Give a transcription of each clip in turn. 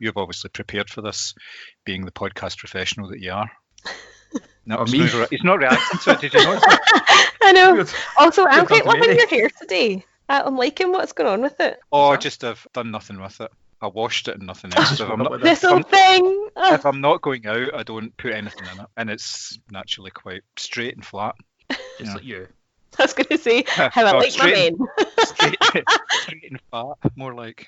you've obviously prepared for this, being the podcast professional that you are. No, me? he's not reacting to it. Did you notice? I know. Weird. Also, I'm Weird quite loving documentary. your hair today. I'm liking what's going on with it. Oh, I've done nothing with it. I washed it and nothing else. Just If woke I'm up not, with This whole thing. if I'm not going out, I don't put anything in it, and it's naturally quite straight and flat. Just like you. I was going to say how I Oh, like my straight. men. Straight and fat, more like.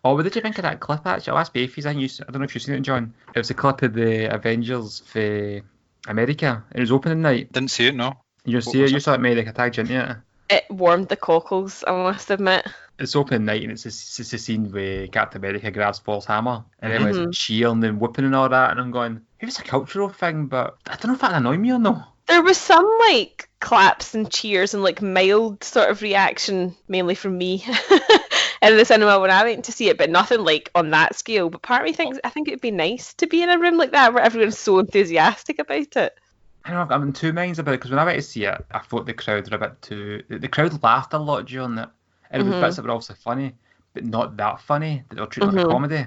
Oh, what did you think of that clip, actually? I'll ask Beefies. I don't know if you've seen it, John. It was a clip of the Avengers for America. It was opening night. Didn't see it, no. You see it? You saw it, made like a tag into it. It warmed the cockles, I must admit. It's opening night, and it's a scene where Captain America grabs Thor's hammer, and everyone's cheering and whooping and all that, and I'm going, maybe it's a cultural thing, but I don't know if that annoyed me or no. There was some like claps and cheers and like mild sort of reaction, mainly from me, in the cinema when I went to see it, but nothing like on that scale. But part of me thinks I think it'd be nice to be in a room like that where everyone's so enthusiastic about it. I know, I'm in two minds about it, because when I went to see it, I thought the crowd were a bit too... The crowd laughed a lot during it, and it was bits that were obviously funny, but not that funny, that they were treating it like a comedy.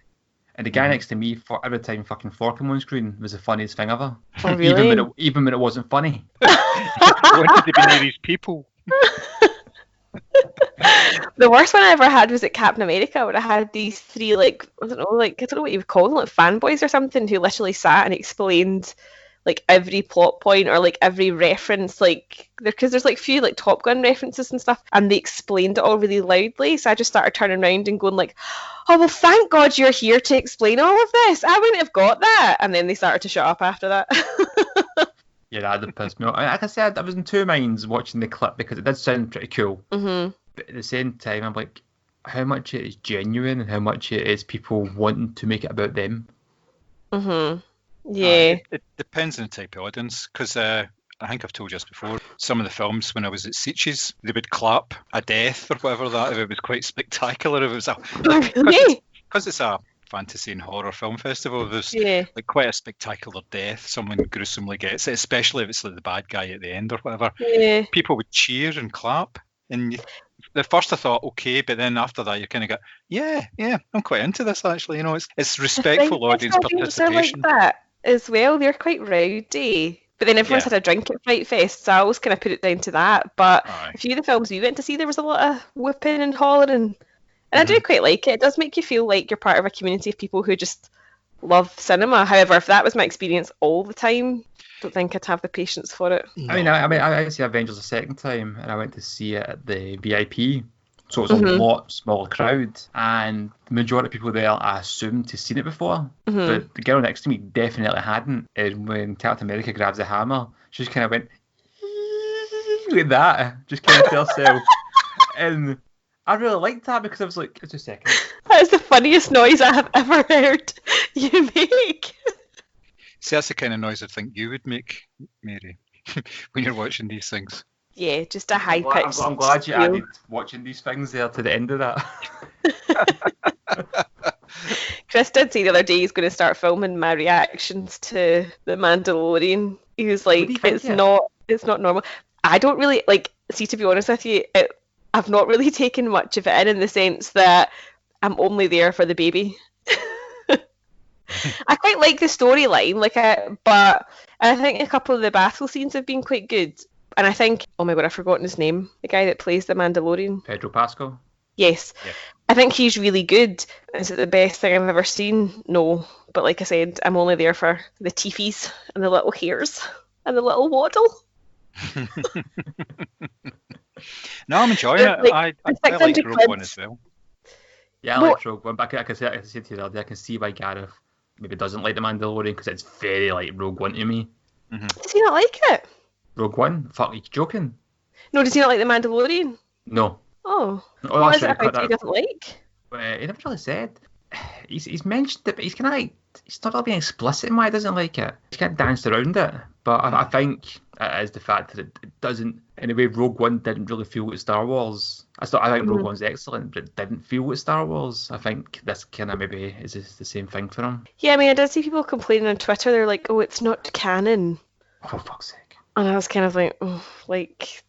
And the guy next to me, for every time fucking Thor came on screen, was the funniest thing ever. Oh, really? Even when it wasn't funny. Wanted to be near these people. The worst one I ever had was at Captain America, where I had these three I don't know what you would call them, like fanboys or something, who literally sat and explained like every plot point or like every reference, like because there's like few like Top Gun references and stuff, and they explained it all really loudly. So I just started turning around and going like, "Oh well, thank God you're here to explain all of this. I wouldn't have got that." And then they started to shut up after that. Yeah, that did piss me off. Like I said, I was in two minds watching the clip, because it did sound pretty cool. Mm-hmm. But at the same time, I'm like, how much it is genuine and how much it is people wanting to make it about them. Mm-hmm. Yeah. It depends on the type of audience, because I think I've told you this before. Some of the films, when I was at Sitges, they would clap a death or whatever that, if it was quite spectacular. If it was because it's a fantasy and horror film festival, there's like quite a spectacular death. Someone gruesomely gets it, especially if it's like the bad guy at the end or whatever. Yeah. People would cheer and clap, and at first I thought okay, but then after that you kind of go, yeah, I'm quite into this actually. You know, it's respectful audience participation. Like that as well. They're quite rowdy, but then everyone's had a drink at Fright Fest, so I always kind of put it down to that. But a few of the films we went to see, there was a lot of whooping and hollering, and I do quite like it. It does make you feel like you're part of a community of people who just love cinema. However, if that was my experience all the time, I don't think I'd have the patience for it. No. I went to see Avengers a second time, and I went to see it at the VIP, so it was a lot smaller crowd, and the majority of people there, I assumed, had seen it before, but the girl next to me definitely hadn't. And when Captain America grabs the hammer, she just kind of went like that, just kind of to herself, and I really liked that, because I was like, just a second. That is the funniest noise I have ever heard you make. See, that's the kind of noise I think you would make, Mary, when you're watching these things. Yeah, just a high pitched. I'm glad you added watching these things there to the end of that. Chris did say the other day he's going to start filming my reactions to The Mandalorian. He was like, it's not normal. I don't really see, to be honest with you, I've not really taken much of it in the sense that I'm only there for the baby. I quite like the storyline, but I think a couple of the battle scenes have been quite good. And I think, oh my god, I've forgotten his name. The guy that plays the Mandalorian. Pedro Pascal? Yes. Yeah. I think he's really good. Is it the best thing I've ever seen? No. But like I said, I'm only there for the teefies and the little hairs and the little waddle. No, I'm enjoying it. I like Rogue One as well. Yeah, I like Rogue One, but I can say to you the other day, I can see why Gareth maybe doesn't like The Mandalorian, because it's very like Rogue One to me. Mm-hmm. Does he not like it? Rogue One? Fuck, you joking? No, does he not like The Mandalorian? No. Oh. What is it about he doesn't like? He never really said. He's mentioned it, but he's kind of like, he's not really being explicit in why he doesn't like it. He's kind of danced around it. But I think it is the fact that it doesn't, in a way, Rogue One didn't really feel like Star Wars. I think Rogue One's excellent, but it didn't feel like Star Wars. I think this kind of maybe is the same thing for him. Yeah, I mean, I did see people complaining on Twitter. They're like, oh, it's not canon. Oh, for fuck's sake. And I was kind of like, oh,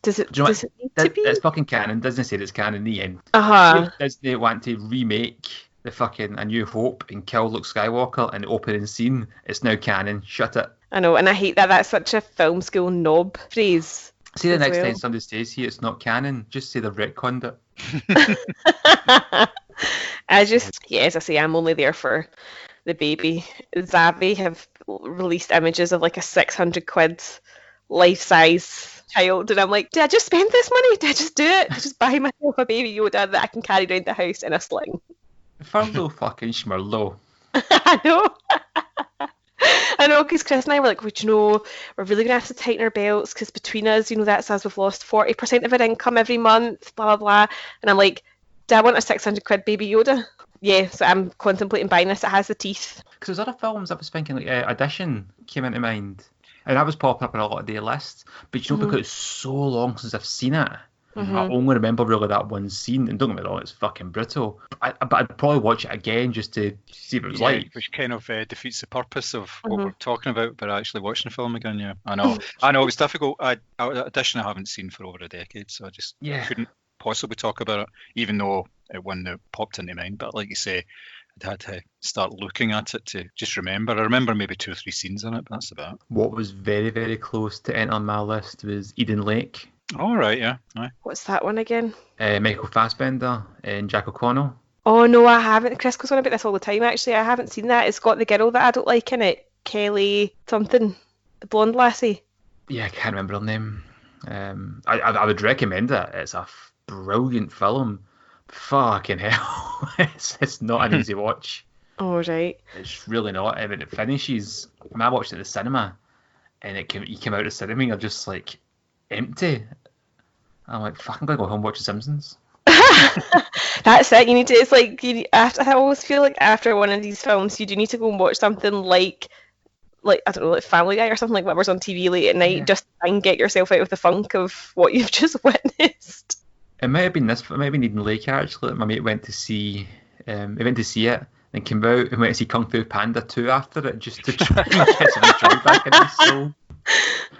does it need to be? It's fucking canon. Disney said it's canon in the end. Uh-huh. Disney want to remake the fucking A New Hope and kill Luke Skywalker in the opening scene. It's now canon. Shut it. I know, and I hate that. That's such a film school knob phrase. See, the next time somebody says here it's not canon, just say they've retconned it. As I say, I'm only there for the baby. Zavi have released images of like a £600 life-size child, and I'm like, did I just spend this money? Did I just do it? Did I just buy myself a baby Yoda that I can carry around the house in a sling? Furlough fucking Schmerlow. I know. I know, because Chris and I were like, well, we're really going to have to tighten our belts, because between us, that says we've lost 40% of our income every month, blah, blah, blah. And I'm like, do I want a £600 baby Yoda? Yeah, so I'm contemplating buying this. It has the teeth. Because there's other films I was thinking, like Audition came into mind. And that was popping up on a lot of their lists. But because it's so long since I've seen it, I only remember really that one scene. And don't get me wrong, it's fucking brutal. But I'd probably watch it again just to see what it was like. Which kind of defeats the purpose of what we're talking about, but actually watching the film again, yeah. I know it was difficult. Audition I haven't seen for over a decade, so I just couldn't possibly talk about it, even though it one that popped into mind. But like you say, I'd had to start looking at it to just remember. I remember maybe 2 or 3 scenes in it, but that's about it. What was very, very close to entering on my list was Eden Lake. All right, yeah. Aye. What's that one again? Michael Fassbender and Jack O'Connell. Oh, no, I haven't. Chris goes on about this all the time, actually. I haven't seen that. It's got the girl that I don't like in it. Kelly something. The blonde lassie. Yeah, I can't remember her name. I would recommend it. It's a brilliant film. Fucking hell. It's not an easy watch. Oh, right. It's really not. I mean, it finishes. I watched it at the cinema, and you came out of the cinema and you're just like empty. I'm like, fuck, I'm gonna go home and watch The Simpsons. That's it. You need to. It's like I always feel like after one of these films, you do need to go and watch something like I don't know, like Family Guy or something, like whatever's on TV late at night, just try and get yourself out of the funk of what you've just witnessed. It might have been this. It might have been Eden Lake actually. My mate went to see. He went to see it and came out and went to see Kung Fu Panda 2 after it, just to try and get some joy back in his soul.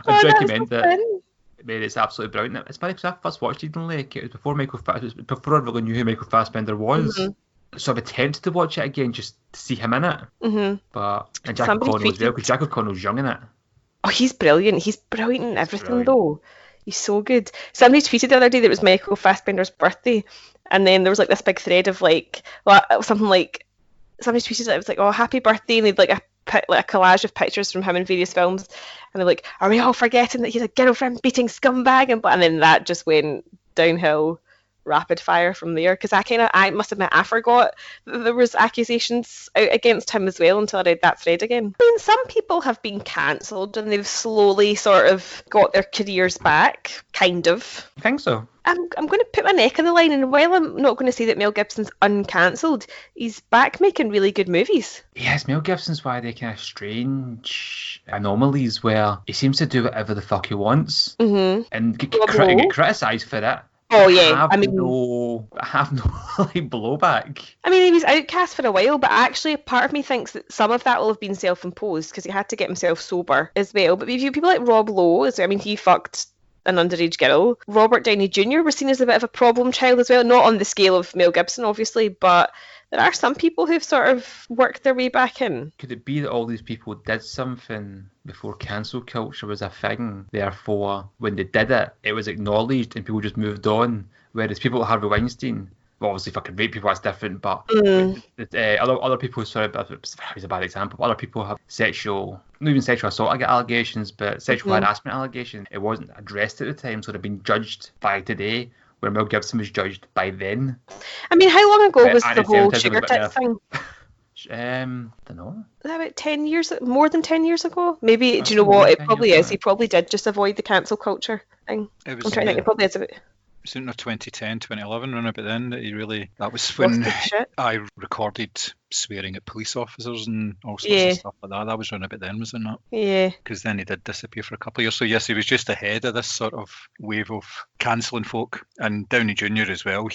I'd recommend it. Man, it's absolutely brilliant. It's funny because I first watched Eden Lake. It was before before I really knew who Michael Fassbender was. So I've attempted to watch it again just to see him in it. But and Jack O'Connell as well, because Jack O'Connell's young in it. Oh, he's brilliant. He's brilliant in everything though. He's so good. Somebody tweeted the other day that it was Michael Fassbender's birthday, and then there was like this big thread of something like somebody tweeted it was like, oh, happy birthday, and they'd like a collage of pictures from him in various films, and they're like, are we all forgetting that he's a girlfriend beating scumbag? And then that just went downhill rapid fire from there, because I must admit I forgot that there was accusations out against him as well until I read that thread again. I mean, some people have been cancelled and they've slowly sort of got their careers back, kind of. I think so. I'm going to put my neck on the line, and while I'm not going to say that Mel Gibson's uncancelled, he's back making really good movies. Yes, Mel Gibson's one of the kind of strange anomalies where he seems to do whatever the fuck he wants and get criticised for it. Oh yeah, I have no like blowback. I mean, he was outcast for a while, but actually, part of me thinks that some of that will have been self-imposed because he had to get himself sober as well. But people like Rob Lowe, he fucked an underage girl. Robert Downey Jr. was seen as a bit of a problem child as well, not on the scale of Mel Gibson, obviously, but there are some people who've sort of worked their way back in. Could it be that all these people did something before cancel culture was a thing? Therefore, when they did it, it was acknowledged and people just moved on. Whereas people like Harvey Weinstein, well, obviously fucking rape people, that's different, but other people, he's a bad example, other people have not even sexual assault allegations, but sexual harassment allegations. It wasn't addressed at the time, so they've been judged by today, where Mel Gibson was judged by then. I mean, how long ago was the whole sugar tits thing? Don't know. Was that about 10 years, more than 10 years ago? Maybe, do you know what, it probably is. He probably did just avoid the cancel culture thing. I'm trying to think, it probably is about... It was in 2010, 2011, around about then, that was when I recorded swearing at police officers and all sorts of stuff like that. That was around about then, wasn't it? Yeah. Because then he did disappear for a couple of years. So yes, he was just ahead of this sort of wave of cancelling folk. And Downey Jr. as well,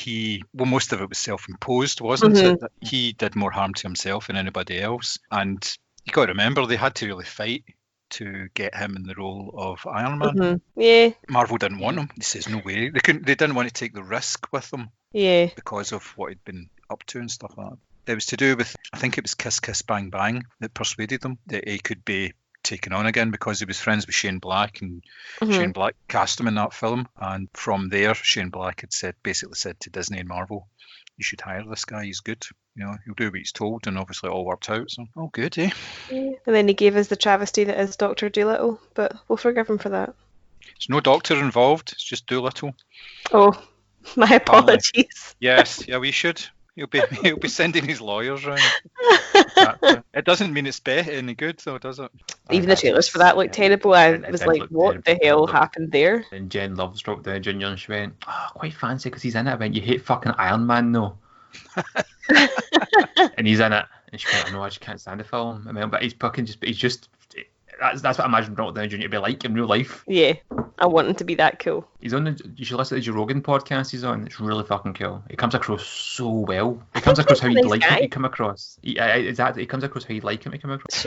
most of it was self-imposed, wasn't it? He did more harm to himself than anybody else. And you got to remember, they had to really fight to get him in the role of Iron Man. Yeah. Marvel didn't want him. He says no way. They didn't want to take the risk with him. Yeah. Because of what he'd been up to and stuff like that. It was to do with, I think it was Kiss Kiss Bang Bang that persuaded him that he could be taken on again because he was friends with Shane Black, and Shane Black cast him in that film. And from there, Shane Black had basically said to Disney and Marvel, you should hire this guy, he's good. He'll do what he's told, and obviously it all worked out. So, all good, eh? Yeah. And then he gave us the travesty that is Dr. Dolittle, but we'll forgive him for that. There's no doctor involved, it's just Dolittle. Oh, my apologies. Yes, yeah, we should. He'll be sending his lawyers around. It doesn't mean it's any good, though, does it? Even the trailers for that looked terrible. I was like, what the hell happened there? And Jen Love's dropped down Junior and she went, quite fancy because he's in it. I went, you hate fucking Iron Man, though. And he's in it. And she went, I know, I just can't stand the film. I mean, but he's just... That's what I imagine Robert Downey Jr. to be like in real life. Yeah, I want him to be that cool. You should listen to the Joe Rogan podcast he's on. It's really fucking cool. He comes across so well. He comes across how you'd like him to come across. Exactly. He comes across how you'd like him to come across.